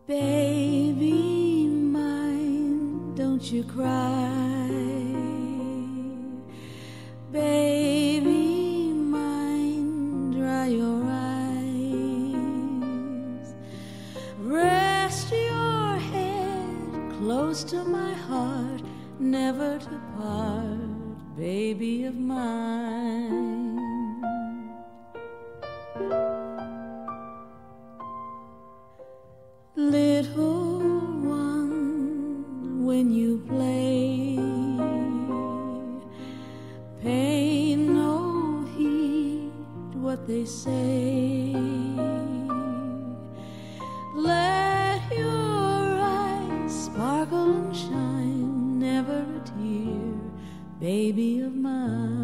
Baby mine, don't you cry. Baby mine, dry your eyes. Rest your head close to my heart, never to part, baby of mine. Little one, when you play, pay no heed what they say. Let your eyes sparkle and shine, never a tear, baby of mine.